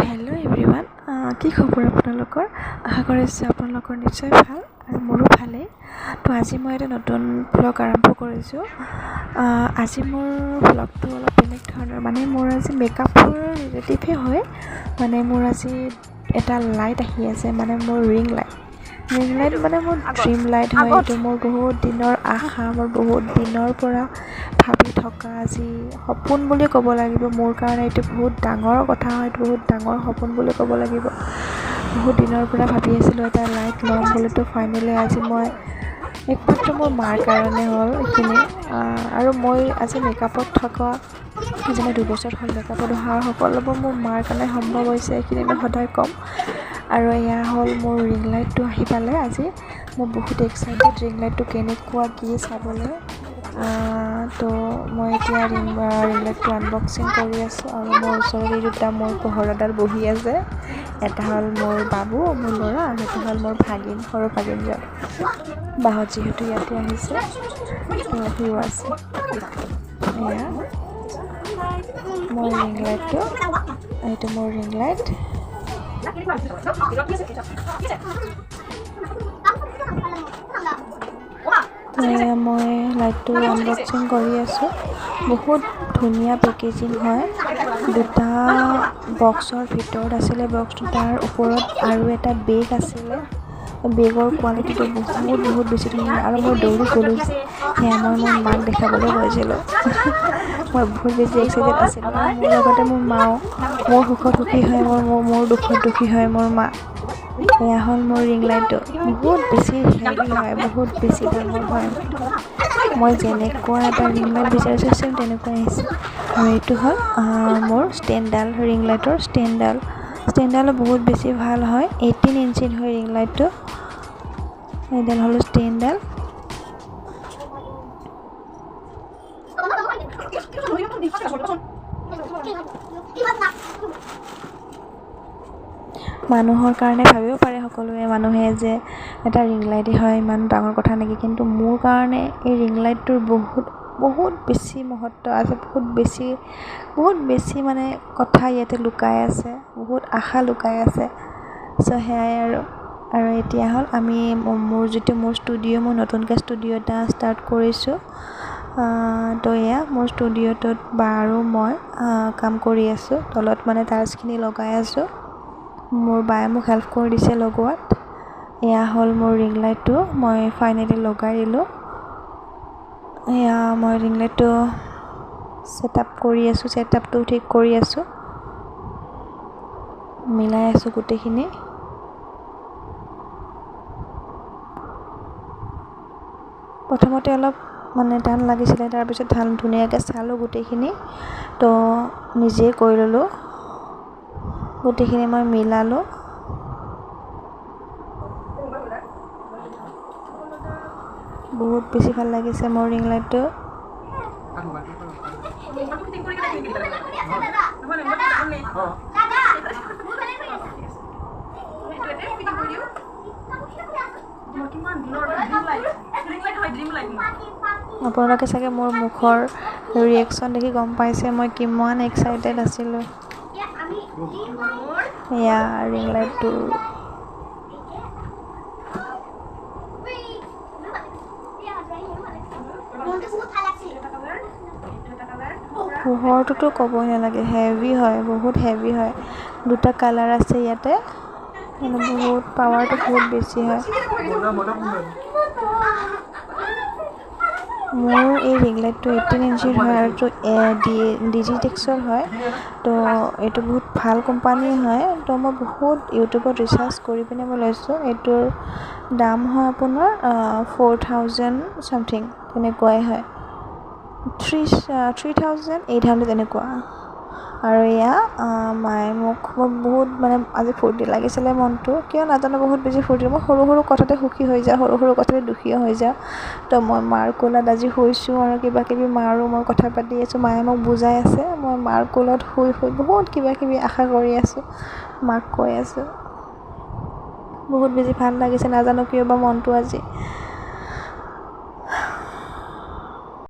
Hello' everyone, কি খবৰ আপোনালোকৰ? আশা কৰিছোঁ আপোনালোকৰ নিশ্চয় ভাল আৰু মোৰো ভালেই। তো আজি মই এটা নতুন ব্লগ আৰম্ভ কৰিছোঁ। আজি মোৰ ব্লগটো অলপ বেলেগ ধৰণৰ, মানে মোৰ আজি মেকআপৰ ৰিলেটিভে হয়। মানে মোৰ আজি এটা লাইট আহি আছে, মানে মোৰ ৰিং লাইট মানে মোৰ ড্ৰিম লাইট হয়। এইটো মোৰ বহুত দিনৰ আশা, মোৰ বহুত দিনৰ পৰা ভাবি থকা আজি সপোন বুলি ক'ব লাগিব। মোৰ কাৰণে এইটো বহুত ডাঙৰ কথা হয়, এইটো বহুত ডাঙৰ সপোন বুলি ক'ব লাগিব। বহুত দিনৰ পৰা ভাবি আছিলোঁ এটা লাইট ল'ম বুলি। তো ফাইনেলি আজি মই একমাত্ৰ মোৰ মাৰ কাৰণে হ'ল এইখিনি। আৰু মই আজি মেকআপত থকা আজি মই 2 বছৰ হ'ল মেকআপত অহা সকলোবোৰ মোৰ মাৰ কাৰণে সম্ভৱ হৈছে, এইখিনি মই সদায় ক'ম। আৰু এয়া হ'ল মোৰ ৰিং লাইটটো আহি পালে আজি। মই বহুত এক্সাইটেড ৰিং লাইটটো কেনেকুৱা কি চাবলৈ। তো মই এতিয়া ৰিং লাইটটো আনবক্সিং কৰি আছোঁ। আৰু মোৰ ওচৰত এই দুটা মোৰ পোহৰডাল বহি আছে। এটা হ'ল মোৰ বাবু, মোৰ ল'ৰা, আৰু এটা হ'ল মোৰ ভাগিন, সৰু ভাগিনজন। বাহঁত যিহেতু ইয়াতে আহিছে, তো সিও আছে। এয়া মোৰ ৰিং লাইটটো, এইটো মোৰ ৰিং লাইট। মই লাইটটো আনবক্সিং কৰি আছোঁ। বহুত ধুনীয়া পেকেজিং হয়। দুটা বক্সৰ ভিতৰত আছিলে, বক্স দুটাৰ ওপৰত আৰু এটা বেগ আছিলে। বেগৰ কোৱালিটিটো বহুত বেছি ধুনীয়া। আৰু মই দৌৰি গ'লোঁ, সেয়া মই মোৰ মাক দেখাবলৈ গৈছিলোঁ। মই বহুত বেছি এক্সাইটেড আছিলোঁ। আৰু মোৰ লগতে মোৰ মাও, মোৰ সুখত সুখী হয় মোৰ দুখত দুখী হয় মোৰ মা। এয়া হ'ল মোৰ ৰিং লাইটটো। বহুত বেছি হেভি হয়, বহুত বেছি ডাঙৰ হয়। মই যেনেকুৱা এটা ৰিং লাইট বিচাৰিছোঁ চেম তেনেকুৱাই আহিছে। আৰু এইটো হ'ল মোৰ ষ্টেণ্ডডাল, ৰিং লাইটৰ ষ্টেণ্ডডালো বহুত বেছি ভাল হয়। 18 ইঞ্চিৰ হয় ৰিং লাইটটো। এইডাল হ'ল ষ্টেণ্ডডাল। মানুহৰ কাৰণে ভাবিব পাৰে সকলোৱে, মানুহে যে এটা ৰিং লাইটেই হয়, ইমান ডাঙৰ কথা নেকি? কিন্তু মোৰ কাৰণে এই ৰিং লাইটটোৰ বহুত বেছি মহত্ব আছে, বহুত বেছি মানে কথা ইয়াতে লুকাই আছে, বহুত আশা লুকাই আছে। চ' সেয়াই আৰু এতিয়া হ'ল আমি মোৰ ষ্টুডিঅ', মোৰ নতুনকৈ ষ্টুডিঅ' এটা ষ্টাৰ্ট কৰিছোঁ। তো এয়া মোৰ ষ্টুডিঅ'টোত বা আৰু মই কাম কৰি আছোঁ। তলত মানে টাইলছখিনি লগাই আছোঁ। মোৰ বায়ে মোক হেল্প কৰি দিছে লগোৱাত। এয়া হ'ল মোৰ ৰিং লাইটটো, মই ফাইনেলি লগাই দিলোঁ। এয়া মই ৰিং লাইটটো ছেটআপটো ঠিক কৰি আছোঁ, মিলাই আছোঁ গোটেইখিনি। প্ৰথমতে অলপ মানে টান লাগিছিলে, তাৰপিছত ধুনীয়াকৈ চালোঁ গোটেইখিনি। তো নিজেই কৰি ল'লোঁ, গোটেইখিনি মই মিলালোঁ। বহুত বেছি ভাল লাগিছে মোৰ ৰিং লাইটটো। আপোনালোকে চাগে মোৰ মুখৰ ৰিয়েকশ্যন দেখি গম পাইছে মই কিমান এক্সাইটেড আছিলোঁ। এয়া ৰিং লাইটটো পোহৰটোতো ক'বই নালাগে, হেভি হয়, বহুত হেভি হয়। দুটা কালাৰ আছে ইয়াতে, মানে বহুত পাৱাৰটো বহুত বেছি হয়। মোৰ এই ৰিং লাইটটো 18 ইঞ্চিৰ হয় আৰু ডিজিটেক্সৰ হয়। তো এইটো বহুত ভাল কোম্পানীৰ হয়। তো মই বহুত ইউটিউবত ৰিচাৰ্চ কৰি পিনে মই লৈছোঁ। এইটোৰ দাম হয় আপোনাৰ 4000 চামথিং তেনেকুৱাই হয়, 3800 এনেকুৱা। আৰু এয়া মায়ে মোক বহুত মানে আজি ফূৰ্তি লাগিছিলে মনটো, কিয় নাজানো বহুত বেছি ফূৰ্তি। মই সৰু কথাতে সুখী হৈ যাওঁ, সৰু কথাতে দুখীও হৈ যাওঁ। তো মই মাৰ কোলত আজি শুইছোঁ আৰু কিবাকিবি মাৰো মই কথা পাতি আছোঁ, মায়ে মোক বুজাই আছে। মই মাৰ কোলত শুই বহুত কিবাকিবি আশা কৰি আছোঁ, মাক কৈ আছোঁ। বহুত বেছি ভাল লাগিছে, নাজানো কিয় বা মনটো আজি